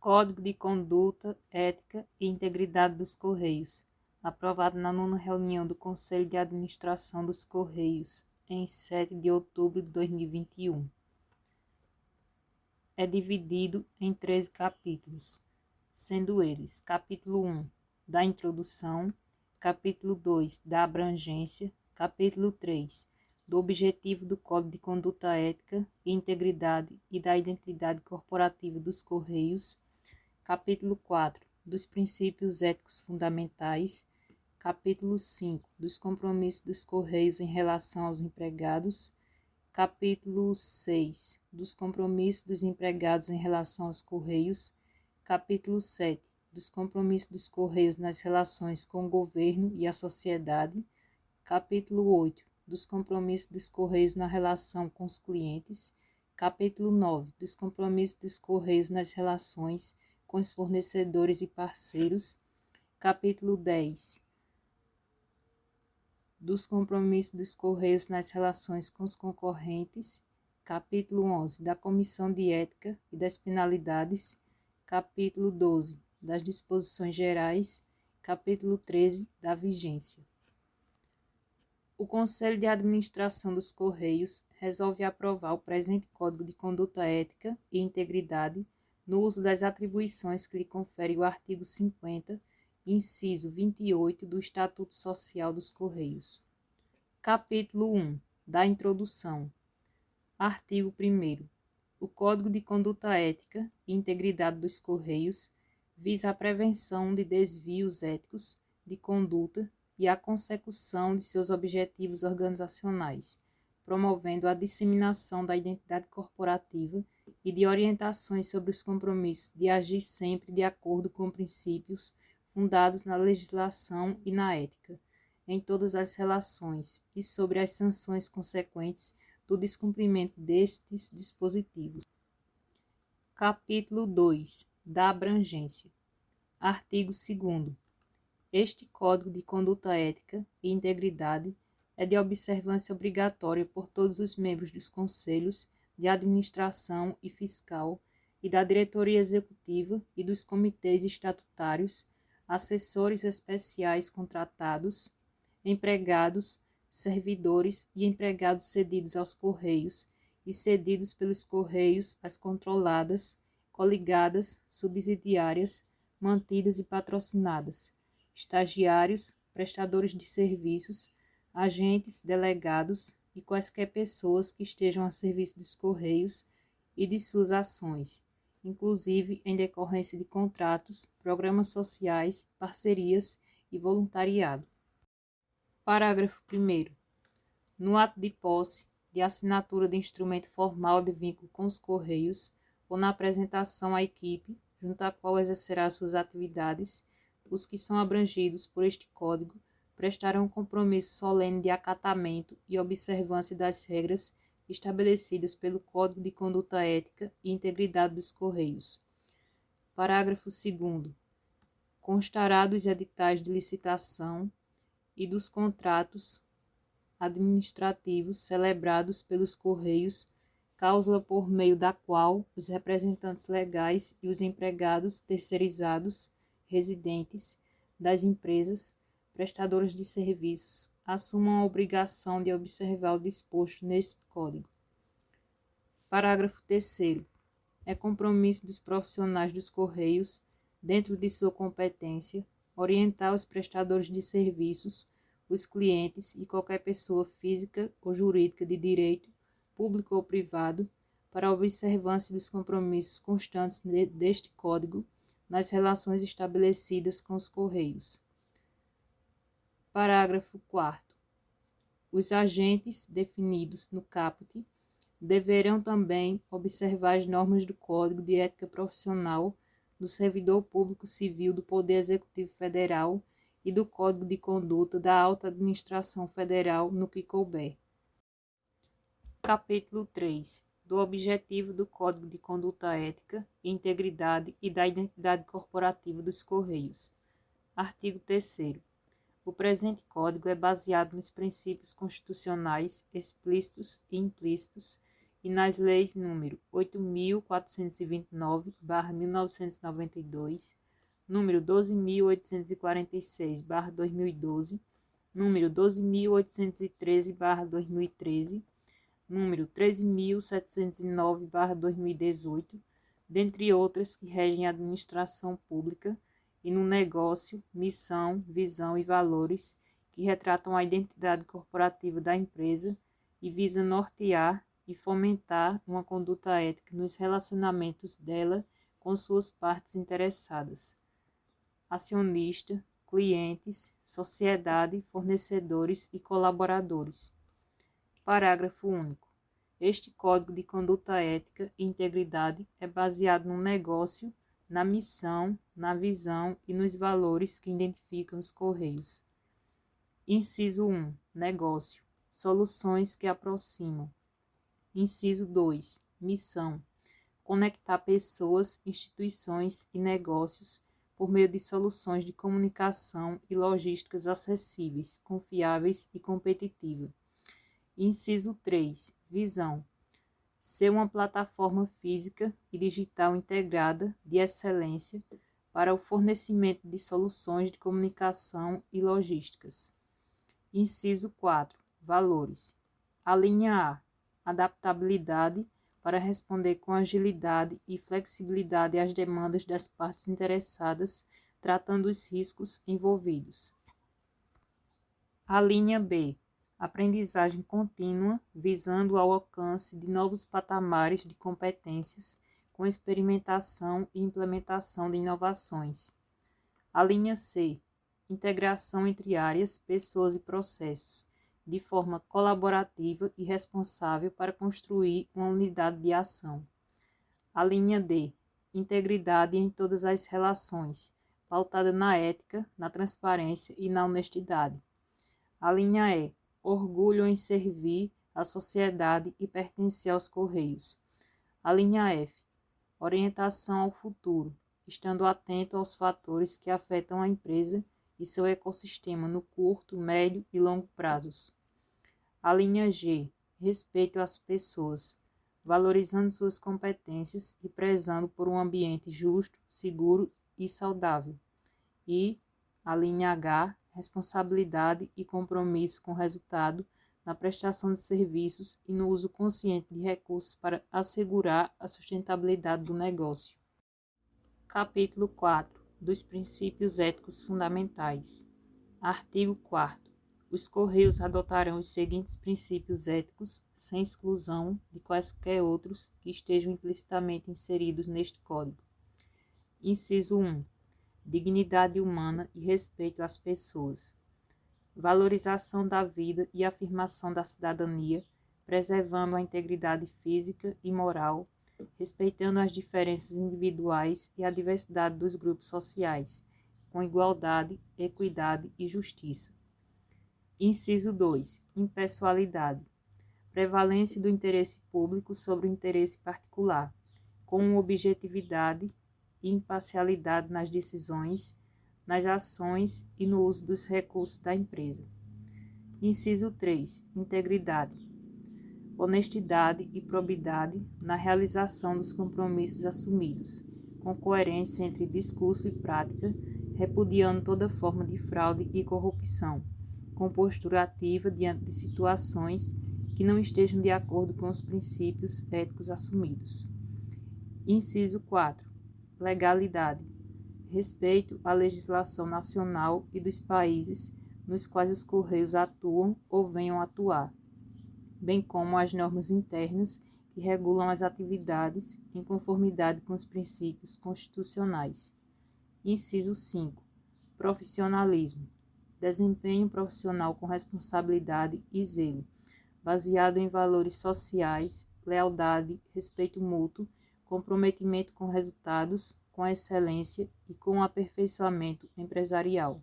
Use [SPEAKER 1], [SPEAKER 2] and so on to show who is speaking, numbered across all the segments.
[SPEAKER 1] Código de Conduta, Ética e Integridade dos Correios, aprovado na 9ª reunião do Conselho de Administração dos Correios, em 7 de outubro de 2021. É dividido em 13 capítulos, sendo eles: capítulo 1, da introdução; capítulo 2, da abrangência; capítulo 3, do objetivo do Código de Conduta Ética e Integridade e da Identidade Corporativa dos Correios; capítulo 4, dos princípios éticos fundamentais; capítulo 5, dos compromissos dos Correios em relação aos empregados; capítulo 6, dos compromissos dos empregados em relação aos Correios; capítulo 7, dos compromissos dos Correios nas relações com o governo e a sociedade; capítulo 8, dos compromissos dos Correios na relação com os clientes; capítulo 9, dos compromissos dos Correios nas relações com os fornecedores e parceiros; capítulo 10, dos compromissos dos Correios nas relações com os concorrentes; capítulo 11, da Comissão de Ética e das Penalidades; capítulo 12, das Disposições Gerais; capítulo 13, da Vigência. O Conselho de Administração dos Correios resolve aprovar o presente Código de Conduta Ética e Integridade no uso das atribuições que lhe confere o artigo 50, inciso 28 do Estatuto Social dos Correios. Capítulo 1, da Introdução. Artigo 1º. O Código de Conduta Ética e Integridade dos Correios visa a prevenção de desvios éticos de conduta e a consecução de seus objetivos organizacionais, promovendo a disseminação da identidade corporativa e de orientações sobre os compromissos de agir sempre de acordo com princípios fundados na legislação e na ética, em todas as relações, e sobre as sanções consequentes do descumprimento destes dispositivos. Capítulo 2, da abrangência. Artigo 2º. Este Código de Conduta Ética e Integridade é de observância obrigatória por todos os membros dos Conselhos de Administração e Fiscal e da Diretoria Executiva e dos Comitês Estatutários, assessores especiais contratados, empregados, servidores e empregados cedidos aos Correios e cedidos pelos Correios às controladas, coligadas, subsidiárias, mantidas e patrocinadas, estagiários, prestadores de serviços, agentes, delegados e quaisquer pessoas que estejam a serviço dos Correios e de suas ações, inclusive em decorrência de contratos, programas sociais, parcerias e voluntariado. Parágrafo 1º. No ato de posse, de assinatura de instrumento formal de vínculo com os Correios ou na apresentação à equipe, junto à qual exercerá suas atividades, os que são abrangidos por este Código prestarão um compromisso solene de acatamento e observância das regras estabelecidas pelo Código de Conduta Ética e Integridade dos Correios. Parágrafo 2º. Constará dos editais de licitação e dos contratos administrativos celebrados pelos Correios, cláusula por meio da qual os representantes legais e os empregados terceirizados residentes das empresas prestadoras de serviços assumam a obrigação de observar o disposto neste Código. Parágrafo 3º. É compromisso dos profissionais dos Correios, dentro de sua competência, orientar os prestadores de serviços, os clientes e qualquer pessoa física ou jurídica de direito, público ou privado, para a observância dos compromissos constantes deste Código nas relações estabelecidas com os Correios. Parágrafo 4º. Os agentes definidos no caput deverão também observar as normas do Código de Ética Profissional do Servidor Público Civil do Poder Executivo Federal e do Código de Conduta da Alta Administração Federal no que couber. Capítulo 3. Do objetivo do Código de Conduta Ética e Integridade e da Identidade Corporativa dos Correios. Artigo 3º. O presente Código é baseado nos princípios constitucionais explícitos e implícitos e nas leis número 8.429/1992, número 12.846/2012, número 12.813/2013, número 13.709/2018, dentre outras que regem a administração pública, e no negócio, missão, visão e valores que retratam a identidade corporativa da empresa e visa nortear e fomentar uma conduta ética nos relacionamentos dela com suas partes interessadas, acionista, clientes, sociedade, fornecedores e colaboradores. Parágrafo único. Este Código de Conduta Ética e Integridade é baseado no negócio, na missão, na visão e nos valores que identificam os Correios. Inciso 1. Negócio. Soluções que aproximam. Inciso 2. Missão. Conectar pessoas, instituições e negócios por meio de soluções de comunicação e logísticas acessíveis, confiáveis e competitivas. Inciso 3. Visão. Ser uma plataforma física e digital integrada de excelência para o fornecimento de soluções de comunicação e logísticas. Inciso 4. Valores. A linha A. Adaptabilidade para responder com agilidade e flexibilidade às demandas das partes interessadas, tratando os riscos envolvidos. A linha B. Aprendizagem contínua, visando ao alcance de novos patamares de competências, com experimentação e implementação de inovações. A linha C. Integração entre áreas, pessoas e processos, de forma colaborativa e responsável para construir uma unidade de ação. A linha D. Integridade em todas as relações, pautada na ética, na transparência e na honestidade. A linha E. Orgulho em servir a sociedade e pertencer aos Correios. A linha F. Orientação ao futuro, estando atento aos fatores que afetam a empresa e seu ecossistema no curto, médio e longo prazos. A linha G. Respeito às pessoas, valorizando suas competências e prezando por um ambiente justo, seguro e saudável. E a linha H. Responsabilidade e compromisso com o resultado na prestação de serviços e no uso consciente de recursos para assegurar a sustentabilidade do negócio. Capítulo 4. Dos princípios éticos fundamentais. Artigo 4º. Os Correios adotarão os seguintes princípios éticos, sem exclusão de quaisquer outros que estejam implicitamente inseridos neste Código. Inciso 1. Dignidade humana e respeito às pessoas. Valorização da vida e afirmação da cidadania, preservando a integridade física e moral, respeitando as diferenças individuais e a diversidade dos grupos sociais, com igualdade, equidade e justiça. Inciso 2. Impessoalidade. Prevalência do interesse público sobre o interesse particular, com objetividade e imparcialidade nas decisões, nas ações e no uso dos recursos da empresa. Inciso 3. Integridade. Honestidade e probidade na realização dos compromissos assumidos, com coerência entre discurso e prática, repudiando toda forma de fraude e corrupção, com postura ativa diante de situações que não estejam de acordo com os princípios éticos assumidos. Inciso 4. Legalidade. Respeito à legislação nacional e dos países nos quais os Correios atuam ou venham a atuar, bem como às normas internas que regulam as atividades em conformidade com os princípios constitucionais. Inciso 5. Profissionalismo. Desempenho profissional com responsabilidade e zelo, baseado em valores sociais, lealdade, respeito mútuo, comprometimento com resultados, com a excelência e com o aperfeiçoamento empresarial.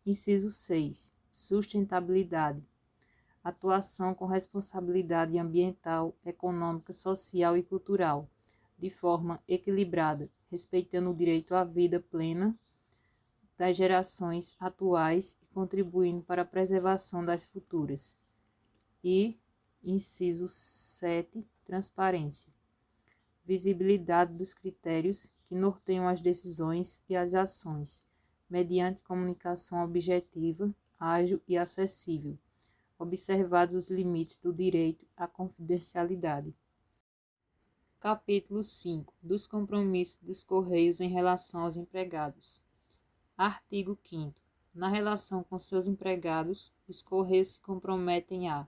[SPEAKER 1] Inciso 6. Sustentabilidade. Atuação com responsabilidade ambiental, econômica, social e cultural, de forma equilibrada, respeitando o direito à vida plena das gerações atuais e contribuindo para a preservação das futuras. E, inciso 7, transparência. Visibilidade dos critérios que norteiam as decisões e as ações, mediante comunicação objetiva, ágil e acessível, observados os limites do direito à confidencialidade. Capítulo 5. Dos compromissos dos Correios em relação aos empregados. Artigo 5º. Na relação com seus empregados, os Correios se comprometem a: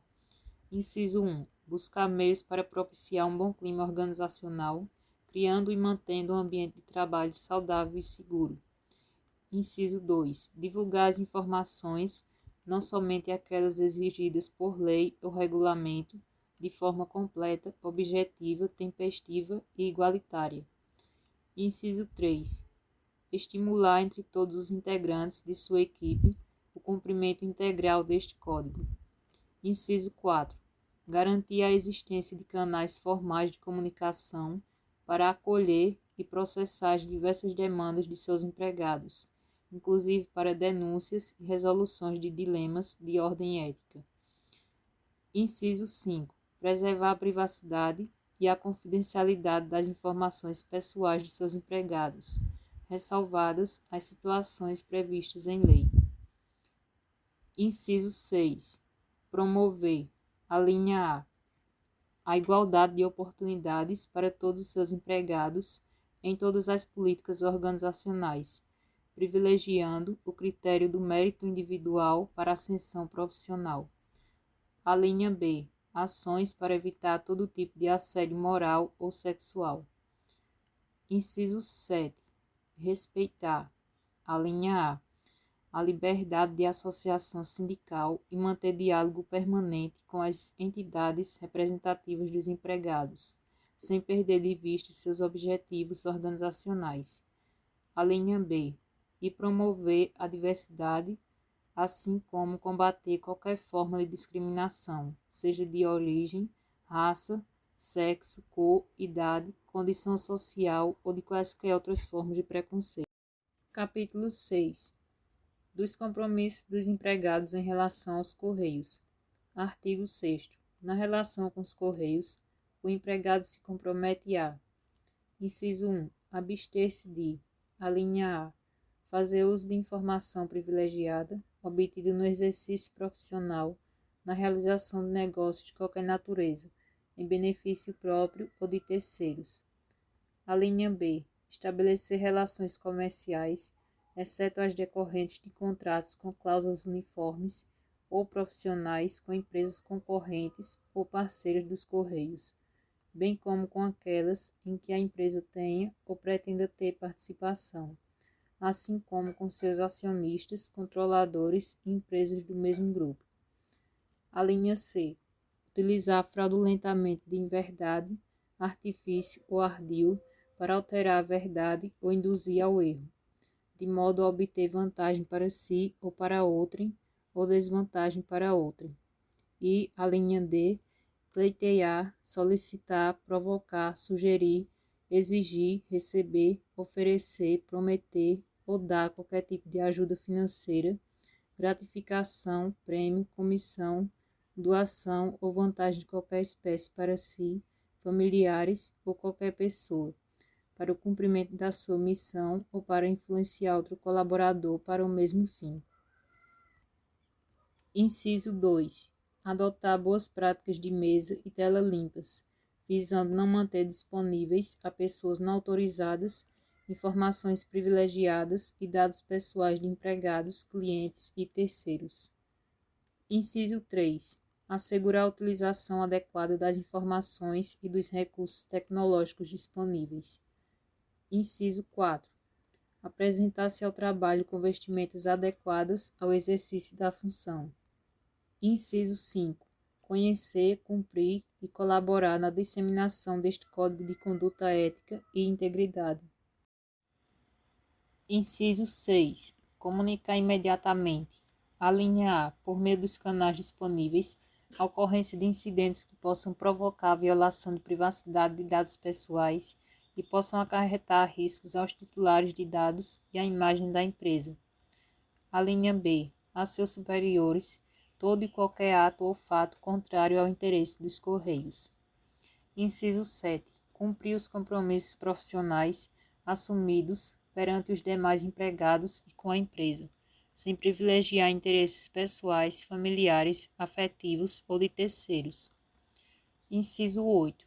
[SPEAKER 1] inciso 1. Buscar meios para propiciar um bom clima organizacional, criando e mantendo um ambiente de trabalho saudável e seguro. Inciso 2. Divulgar as informações, não somente aquelas exigidas por lei ou regulamento, de forma completa, objetiva, tempestiva e igualitária. Inciso 3. Estimular entre todos os integrantes de sua equipe o cumprimento integral deste Código. Inciso 4. Garantir a existência de canais formais de comunicação para acolher e processar as diversas demandas de seus empregados, inclusive para denúncias e resoluções de dilemas de ordem ética. Inciso 5. Preservar a privacidade e a confidencialidade das informações pessoais de seus empregados, ressalvadas as situações previstas em lei. Inciso 6. Promover, a linha A igualdade de oportunidades para todos os seus empregados em todas as políticas organizacionais, privilegiando o critério do mérito individual para a ascensão profissional. A linha B. Ações para evitar todo tipo de assédio moral ou sexual. Inciso 7. Respeitar, a linha A liberdade de associação sindical e manter diálogo permanente com as entidades representativas dos empregados, sem perder de vista seus objetivos organizacionais. A linha B. E promover a diversidade, assim como combater qualquer forma de discriminação, seja de origem, raça, sexo, cor, idade, condição social ou de quaisquer outras formas de preconceito. Capítulo 6. Dos compromissos dos empregados em relação aos Correios. Artigo 6º. Na relação com os Correios, o empregado se compromete a: inciso 1. Abster-se de, a linha A, fazer uso de informação privilegiada, obtida no exercício profissional, na realização de negócios de qualquer natureza, em benefício próprio ou de terceiros. A linha B. Estabelecer relações comerciais, exceto as decorrentes de contratos com cláusulas uniformes ou profissionais com empresas concorrentes ou parceiras dos Correios, bem como com aquelas em que a empresa tenha ou pretenda ter participação, assim como com seus acionistas, controladores e empresas do mesmo grupo. A linha C. Utilizar fraudulentamente de inverdade, artifício ou ardil para alterar a verdade ou induzir ao erro, de modo a obter vantagem para si ou para outrem, ou desvantagem para outrem. E a linha D. Pleitear, solicitar, provocar, sugerir, exigir, receber, oferecer, prometer ou dar qualquer tipo de ajuda financeira, gratificação, prêmio, comissão, doação ou vantagem de qualquer espécie para si, familiares ou qualquer pessoa, para o cumprimento da sua missão ou para influenciar outro colaborador para o mesmo fim. Inciso 2. Adotar boas práticas de mesa e tela limpas, visando não manter disponíveis a pessoas não autorizadas informações privilegiadas e dados pessoais de empregados, clientes e terceiros. Inciso 3. Assegurar a utilização adequada das informações e dos recursos tecnológicos disponíveis. Inciso 4. Apresentar-se ao trabalho com vestimentas adequadas ao exercício da função. Inciso 5. Conhecer, cumprir e colaborar na disseminação deste Código de Conduta Ética e Integridade. Inciso 6. Comunicar imediatamente, a linha A, por meio dos canais disponíveis, a ocorrência de incidentes que possam provocar a violação de privacidade de dados pessoais e possam acarretar riscos aos titulares de dados e à imagem da empresa. A linha B, a seus superiores, todo e qualquer ato ou fato contrário ao interesse dos Correios. Inciso 7. Cumprir os compromissos profissionais assumidos perante os demais empregados e com a empresa, sem privilegiar interesses pessoais, familiares, afetivos ou de terceiros. Inciso 8.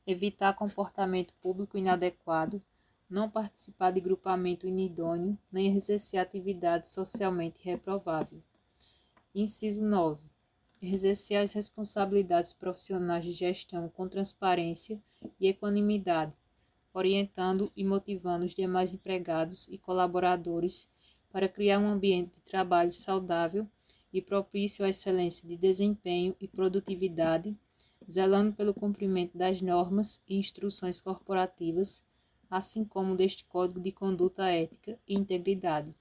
[SPEAKER 1] Evitar comportamento público inadequado, não participar de grupamento inidôneo, nem exercer atividade socialmente reprovável. Inciso 9. Exercer as responsabilidades profissionais de gestão com transparência e equanimidade, orientando e motivando os demais empregados e colaboradores para criar um ambiente de trabalho saudável e propício à excelência de desempenho e produtividade, zelando pelo cumprimento das normas e instruções corporativas, assim como deste Código de Conduta Ética e Integridade.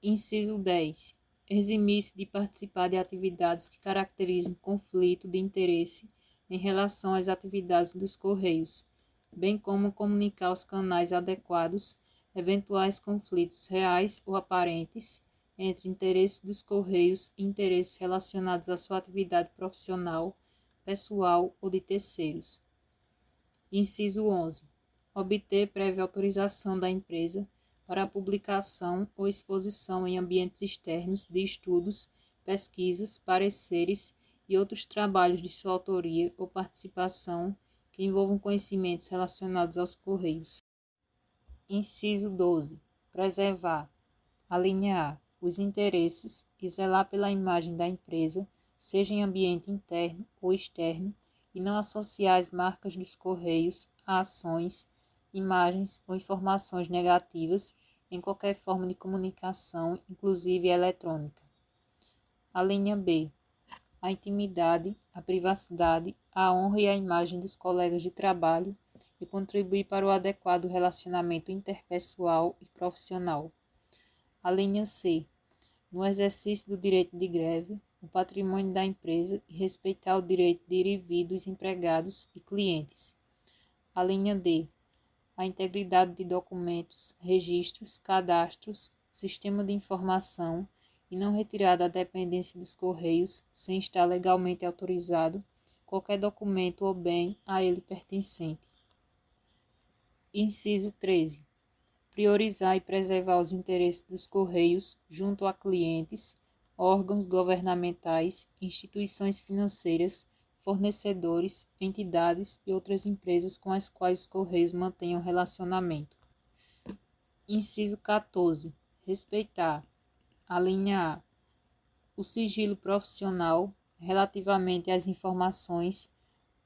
[SPEAKER 1] Inciso 10. Eximir-se de participar de atividades que caracterizem conflito de interesse em relação às atividades dos Correios, bem como comunicar aos canais adequados eventuais conflitos reais ou aparentes entre interesses dos Correios e interesses relacionados à sua atividade profissional, pessoal ou de terceiros. Inciso 11. Obter prévia autorização da empresa para a publicação ou exposição em ambientes externos de estudos, pesquisas, pareceres e outros trabalhos de sua autoria ou participação que envolvam conhecimentos relacionados aos Correios. Inciso 12. Preservar, alinhar os interesses e zelar pela imagem da empresa, seja em ambiente interno ou externo, e não associar as marcas dos Correios a ações, imagens ou informações negativas em qualquer forma de comunicação, inclusive eletrônica. A linha B. A intimidade, a privacidade, a honra e a imagem dos colegas de trabalho e contribuir para o adequado relacionamento interpessoal e profissional. A linha C. No exercício do direito de greve, o patrimônio da empresa e respeitar o direito de ir e vir dos empregados e clientes. A linha D. A integridade de documentos, registros, cadastros, sistema de informação e não retirar da dependência dos Correios, sem estar legalmente autorizado, qualquer documento ou bem a ele pertencente. Inciso 13. Priorizar e preservar os interesses dos Correios junto a clientes, órgãos governamentais, instituições financeiras, fornecedores, entidades e outras empresas com as quais os Correios mantenham relacionamento. Inciso 14. Respeitar, a linha A, o sigilo profissional relativamente às informações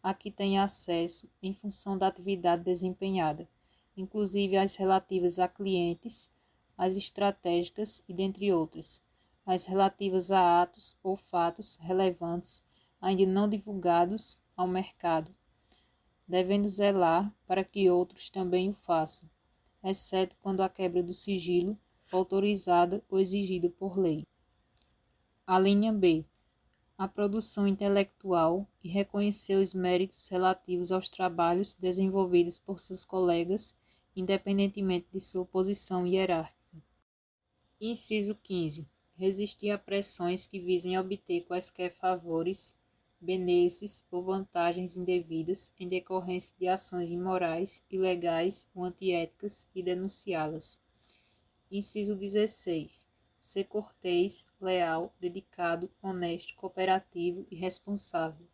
[SPEAKER 1] a que tem acesso em função da atividade desempenhada, inclusive as relativas a clientes, as estratégicas e dentre outras, as relativas a atos ou fatos relevantes ainda não divulgados ao mercado, devendo zelar para que outros também o façam, exceto quando a quebra do sigilo autorizada ou exigida por lei. A linha B. A produção intelectual e reconhecer os méritos relativos aos trabalhos desenvolvidos por seus colegas, independentemente de sua posição hierárquica. Inciso 15. Resistir a pressões que visem obter quaisquer favores, benesses ou vantagens indevidas em decorrência de ações imorais, ilegais ou antiéticas e denunciá-las. Inciso 16. Ser cortês, leal, dedicado, honesto, cooperativo e responsável,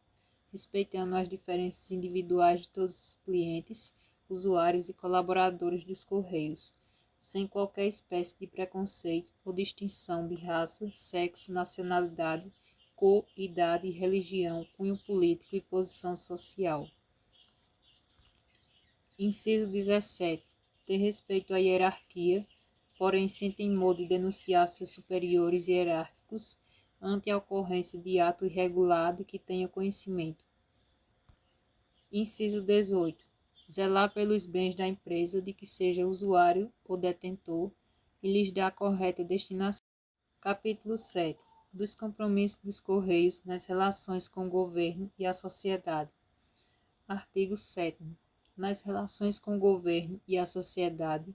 [SPEAKER 1] respeitando as diferenças individuais de todos os clientes, usuários e colaboradores dos Correios, sem qualquer espécie de preconceito ou distinção de raça, sexo, nacionalidade, cor, idade, religião, cunho político e posição social. Inciso 17. Ter respeito à hierarquia, porém sem temor de denunciar seus superiores hierárquicos ante a ocorrência de ato irregular de que tenha conhecimento. Inciso 18. Zelar pelos bens da empresa de que seja usuário ou detentor e lhes dar a correta destinação. Capítulo 7. Dos compromissos dos Correios nas relações com o governo e a sociedade. Artigo 7º. Nas relações com o governo e a sociedade,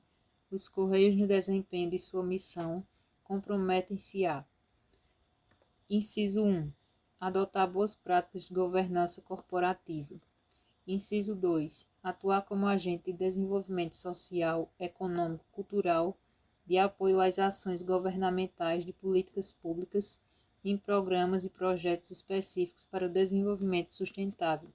[SPEAKER 1] os Correios no desempenho de sua missão comprometem-se a: Inciso 1. Adotar boas práticas de governança corporativa. Inciso 2. Atuar como agente de desenvolvimento social, econômico, cultural, de apoio às ações governamentais de políticas públicas em programas e projetos específicos para o desenvolvimento sustentável.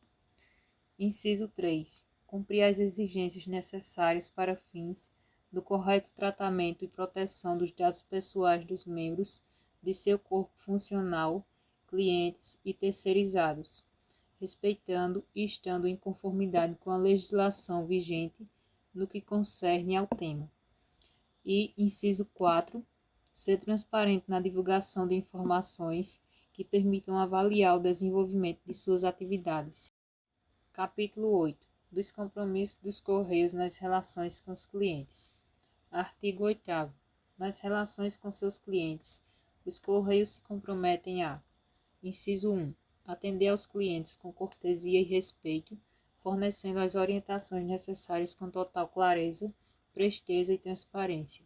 [SPEAKER 1] Inciso 3. Cumprir as exigências necessárias para fins do correto tratamento e proteção dos dados pessoais dos membros de seu corpo funcional, clientes e terceirizados, respeitando e estando em conformidade com a legislação vigente no que concerne ao tema. E, inciso 4, ser transparente na divulgação de informações que permitam avaliar o desenvolvimento de suas atividades. Capítulo 8. Dos compromissos dos Correios nas relações com os clientes. Artigo 8º. Nas relações com seus clientes, os Correios se comprometem a: inciso 1. Atender aos clientes com cortesia e respeito, fornecendo as orientações necessárias com total clareza, presteza e transparência.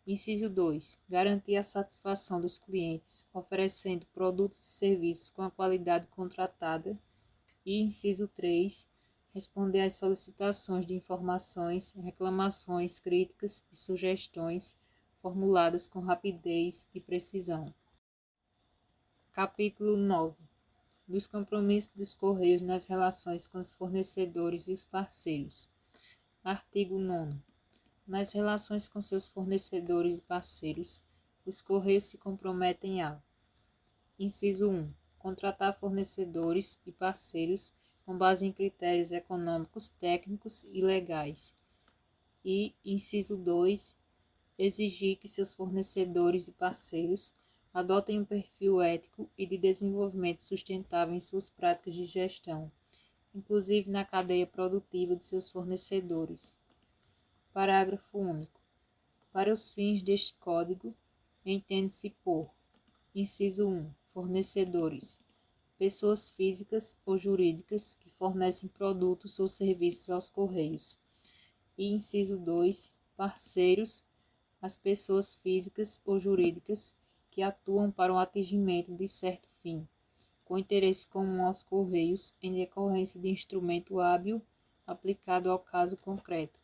[SPEAKER 1] Inciso 2. Garantir a satisfação dos clientes, oferecendo produtos e serviços com a qualidade contratada. E, inciso 3. Responder às solicitações de informações, reclamações, críticas e sugestões formuladas com rapidez e precisão. Capítulo 9. Dos compromissos dos Correios nas relações com os fornecedores e os parceiros. Artigo 9º. Nas relações com seus fornecedores e parceiros, os Correios se comprometem a: inciso 1. Contratar fornecedores e parceiros com base em critérios econômicos, técnicos e legais. E, inciso 2. Exigir que seus fornecedores e parceiros adotem um perfil ético e de desenvolvimento sustentável em suas práticas de gestão, inclusive na cadeia produtiva de seus fornecedores. Parágrafo único. Para os fins deste Código, entende-se por: inciso 1. Fornecedores: pessoas físicas ou jurídicas que fornecem produtos ou serviços aos Correios. E, inciso 2. Parceiros: as pessoas físicas ou jurídicas que atuam para o atingimento de certo fim, com interesse comum aos Correios em decorrência de instrumento hábil aplicado ao caso concreto.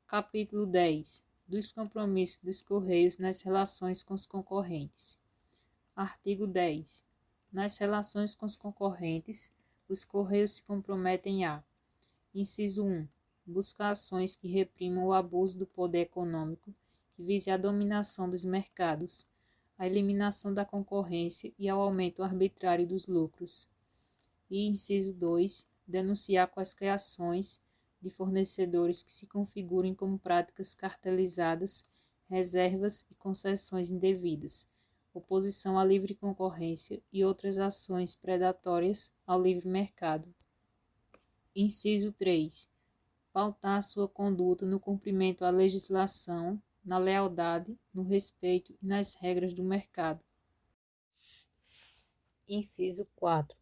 [SPEAKER 1] Capítulo 10. Dos compromissos dos Correios nas relações com os concorrentes. Artigo 10. Nas relações com os concorrentes, os Correios se comprometem a: inciso 1. Buscar ações que reprimam o abuso do poder econômico, que vise a dominação dos mercados, a eliminação da concorrência e ao aumento arbitrário dos lucros. E, inciso 2. Denunciar quaisquer ações de fornecedores que se configurem como práticas cartelizadas, reservas e concessões indevidas, oposição à livre concorrência e outras ações predatórias ao livre mercado. Inciso 3. Pautar sua conduta no cumprimento à legislação, na lealdade, no respeito e nas regras do mercado. Inciso 4.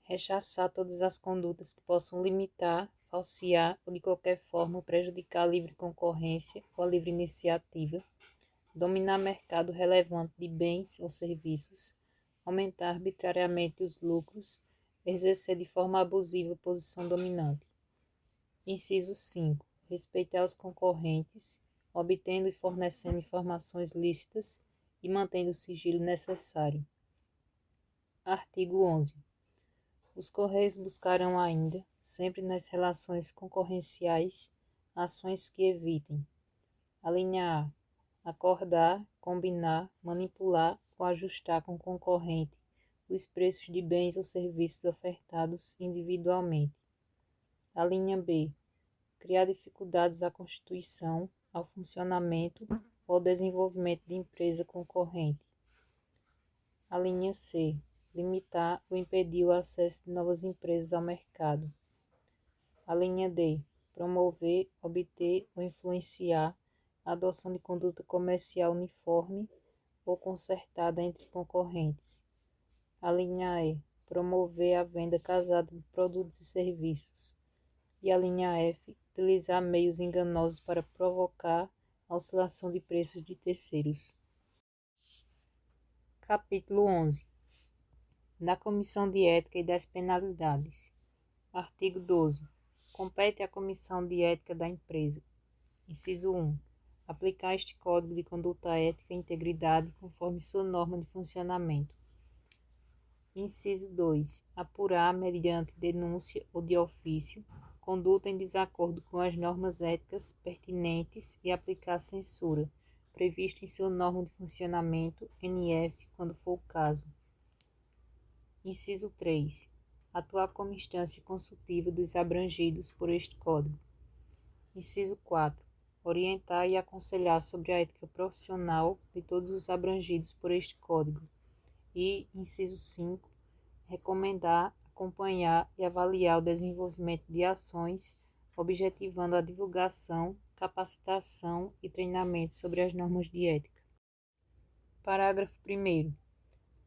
[SPEAKER 1] Rechaçar todas as condutas que possam limitar, falsear ou de qualquer forma prejudicar a livre concorrência ou a livre iniciativa, dominar mercado relevante de bens ou serviços, aumentar arbitrariamente os lucros, exercer de forma abusiva a posição dominante. Inciso 5. Respeitar os concorrentes, obtendo e fornecendo informações lícitas e mantendo o sigilo necessário. Artigo 11. Os Correios buscarão ainda, sempre nas relações concorrenciais, ações que evitem: a linha A. Acordar, combinar, manipular ou ajustar com o concorrente os preços de bens ou serviços ofertados individualmente. A linha B. Criar dificuldades à constituição, ao funcionamento ou ao desenvolvimento de empresa concorrente. A linha C. Limitar ou impedir o acesso de novas empresas ao mercado. A linha D. Promover, obter ou influenciar a adoção de conduta comercial uniforme ou concertada entre concorrentes. A linha E. Promover a venda casada de produtos e serviços. E a linha F. Utilizar meios enganosos para provocar a oscilação de preços de terceiros. Capítulo 11. Da Comissão de Ética e das Penalidades. Artigo 12. Compete à Comissão de Ética da empresa. Inciso 1. Aplicar este Código de Conduta Ética e Integridade conforme sua norma de funcionamento. Inciso 2. Apurar, mediante denúncia ou de ofício, conduta em desacordo com as normas éticas pertinentes e aplicar censura, previsto em sua norma de funcionamento, NF, quando for o caso. Inciso 3. Atuar como instância consultiva dos abrangidos por este Código. Inciso 4. Orientar e aconselhar sobre a ética profissional de todos os abrangidos por este Código. E, inciso 5. Recomendar, acompanhar e avaliar o desenvolvimento de ações, objetivando a divulgação, capacitação e treinamento sobre as normas de ética. Parágrafo 1º.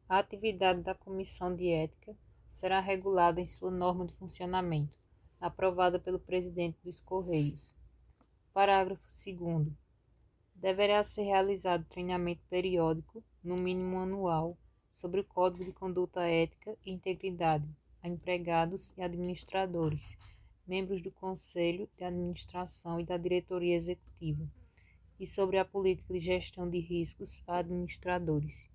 [SPEAKER 1] A atividade da Comissão de Ética será regulada em sua norma de funcionamento, aprovada pelo Presidente dos Correios. Parágrafo 2º. Deverá ser realizado treinamento periódico, no mínimo anual, sobre o Código de Conduta Ética e Integridade a empregados e administradores, membros do Conselho de Administração e da Diretoria Executiva, e sobre a política de gestão de riscos a administradores.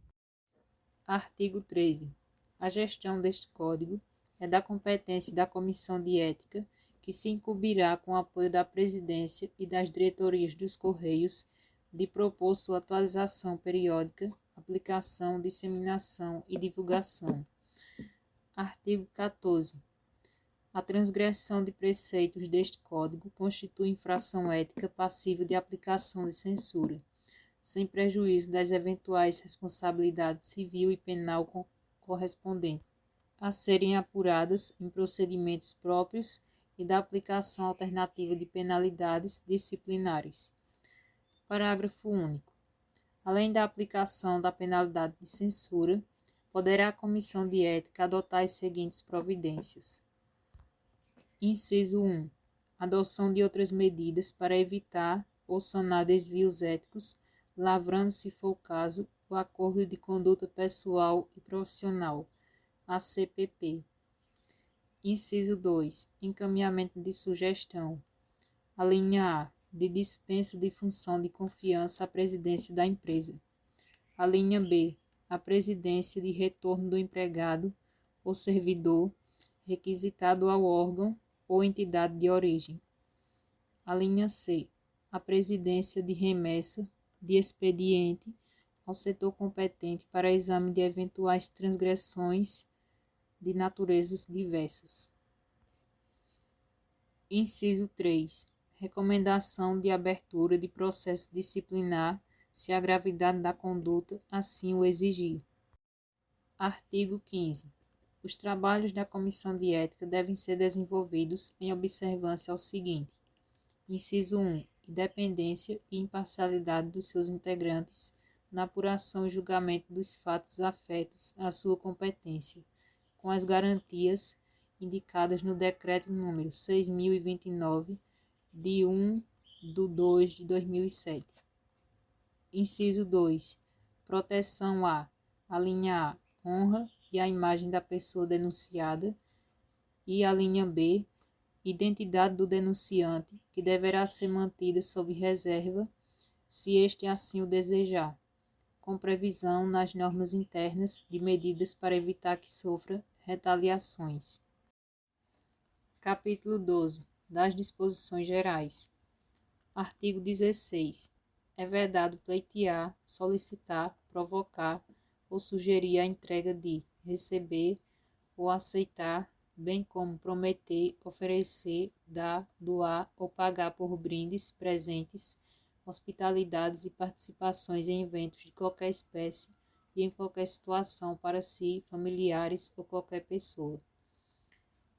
[SPEAKER 1] Artigo 13. A gestão deste Código é da competência da Comissão de Ética, que se incumbirá com o apoio da Presidência e das diretorias dos Correios de propor sua atualização periódica, aplicação, disseminação e divulgação. Artigo 14. A transgressão de preceitos deste Código constitui infração ética passível de aplicação de censura, sem prejuízo das eventuais responsabilidades civil e penal correspondentes, a serem apuradas em procedimentos próprios e da aplicação alternativa de penalidades disciplinares. Parágrafo único. Além da aplicação da penalidade de censura, poderá a Comissão de Ética adotar as seguintes providências. Inciso 1. Adoção de outras medidas para evitar ou sanar desvios éticos, lavrando, se for o caso, o Acordo de Conduta Pessoal e Profissional, ACPP. Inciso 2. Encaminhamento de sugestão. A linha A. De dispensa de função de confiança à presidência da empresa. A linha B. A presidência de retorno do empregado ou servidor requisitado ao órgão ou entidade de origem. A linha C. A presidência de remessa de expediente ao setor competente para exame de eventuais transgressões de naturezas diversas. Inciso 3. Recomendação de abertura de processo disciplinar, se a gravidade da conduta assim o exigir. Artigo 15. Os trabalhos da Comissão de Ética devem ser desenvolvidos em observância ao seguinte. Inciso 1. Independência e imparcialidade dos seus integrantes na apuração e julgamento dos fatos afetos à sua competência, com as garantias indicadas no Decreto nº 6.029, de 1/2/2007. Inciso 2. Proteção a linha A, honra e a imagem da pessoa denunciada, e a linha B, identidade do denunciante, que deverá ser mantida sob reserva, se este assim o desejar, com previsão nas normas internas de medidas para evitar que sofra retaliações. Capítulo 12. Das disposições gerais. Artigo 16. É vedado pleitear, solicitar, provocar ou sugerir a entrega de, receber ou aceitar, bem como prometer, oferecer, dar, doar ou pagar por brindes, presentes, hospitalidades e participações em eventos de qualquer espécie e em qualquer situação para si, familiares ou qualquer pessoa.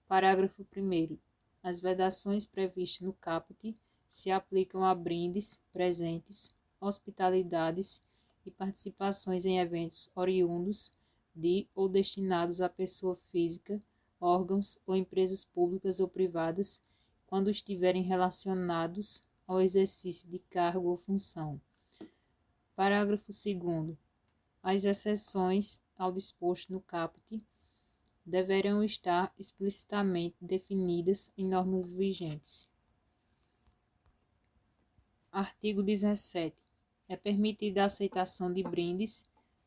[SPEAKER 1] Parágrafo 1º. As vedações previstas no caput se aplicam a brindes, presentes, hospitalidades e participações em eventos oriundos de ou destinados à pessoa física, órgãos ou empresas públicas ou privadas, quando estiverem relacionados ao exercício de cargo ou função. Parágrafo 2º. As exceções ao disposto no caput deverão estar explicitamente definidas em normas vigentes. Artigo 17. É permitida a aceitação de brindes,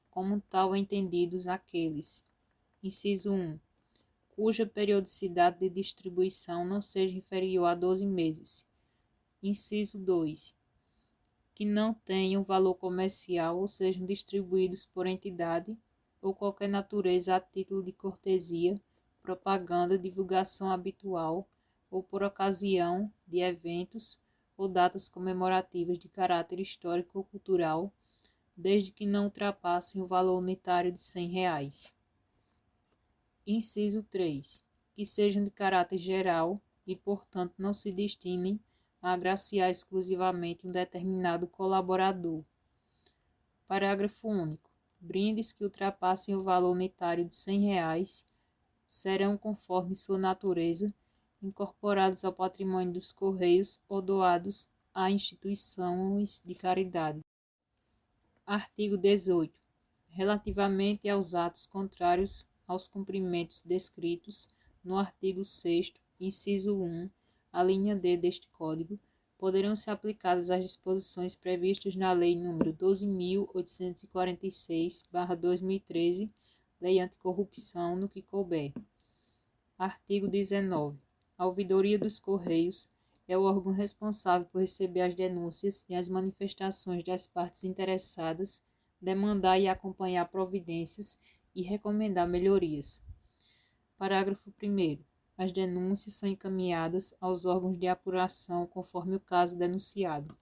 [SPEAKER 1] como tal entendidos aqueles. Inciso 1. Cuja periodicidade de distribuição não seja inferior a 12 meses. Inciso 2. Que não tenham valor comercial ou sejam distribuídos por entidade ou qualquer natureza a título de cortesia, propaganda, divulgação habitual ou por ocasião de eventos ou datas comemorativas de caráter histórico ou cultural, desde que não ultrapassem o valor unitário de R$ 100. Inciso 3. Que sejam de caráter geral e, portanto, não se destinem a agraciar exclusivamente um determinado colaborador. Parágrafo único. Brindes que ultrapassem o valor unitário de R$ 100 serão, conforme sua natureza, incorporados ao patrimônio dos Correios ou doados a instituições de caridade. Artigo 18. Relativamente aos atos contrários aos cumprimentos descritos no artigo 6º, inciso 1, a linha D deste Código, poderão ser aplicadas as disposições previstas na Lei nº 12.846/2013, Lei Anticorrupção, no que couber. Artigo 19. A Ouvidoria dos Correios é o órgão responsável por receber as denúncias e as manifestações das partes interessadas, demandar e acompanhar providências e recomendar melhorias. Parágrafo 1º. As denúncias são encaminhadas aos órgãos de apuração conforme o caso denunciado.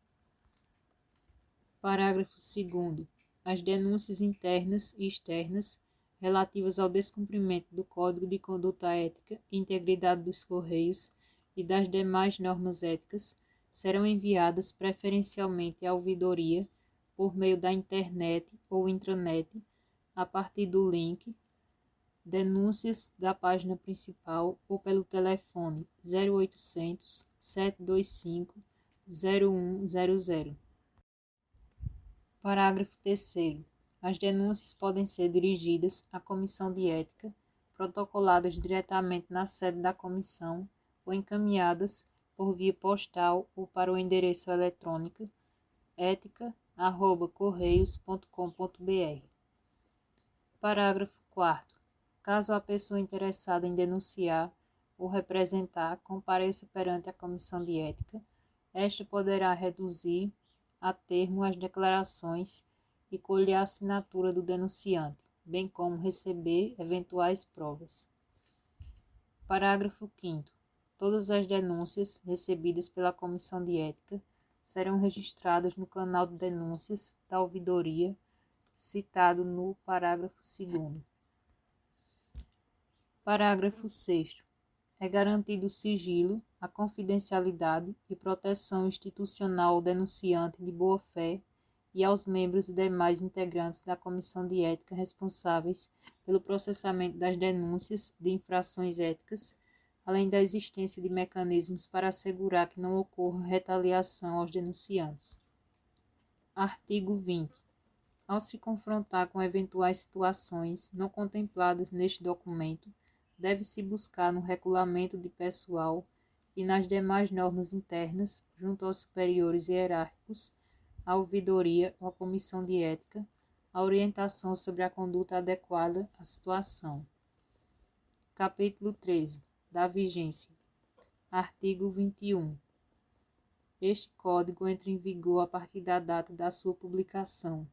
[SPEAKER 1] Parágrafo 2º. As denúncias internas e externas relativas ao descumprimento do Código de Conduta Ética e Integridade dos Correios e das demais normas éticas serão enviadas preferencialmente à ouvidoria por meio da internet ou intranet, a partir do link denúncias da página principal ou pelo telefone 0800 725 0100. Parágrafo 3º. As denúncias podem ser dirigidas à Comissão de Ética, protocoladas diretamente na sede da comissão ou encaminhadas por via postal ou para o endereço eletrônico etica@correios.com.br. Parágrafo 4º. Caso a pessoa interessada em denunciar ou representar compareça perante a Comissão de Ética, esta poderá reduzir a termo as declarações e colher a assinatura do denunciante, bem como receber eventuais provas. Parágrafo 5º. Todas as denúncias recebidas pela Comissão de Ética serão registradas no canal de denúncias da ouvidoria citado no parágrafo 2º. Parágrafo 6º. É garantido o sigilo, a confidencialidade e proteção institucional ao denunciante de boa-fé e aos membros e demais integrantes da Comissão de Ética responsáveis pelo processamento das denúncias de infrações éticas, além da existência de mecanismos para assegurar que não ocorra retaliação aos denunciantes. Artigo 20. Ao se confrontar com eventuais situações não contempladas neste documento, deve-se buscar no regulamento de pessoal e nas demais normas internas, junto aos superiores hierárquicos, à ouvidoria ou à comissão de ética, a orientação sobre a conduta adequada à situação. Capítulo 13. Da vigência. Artigo 21. Este Código entra em vigor a partir da data da sua publicação.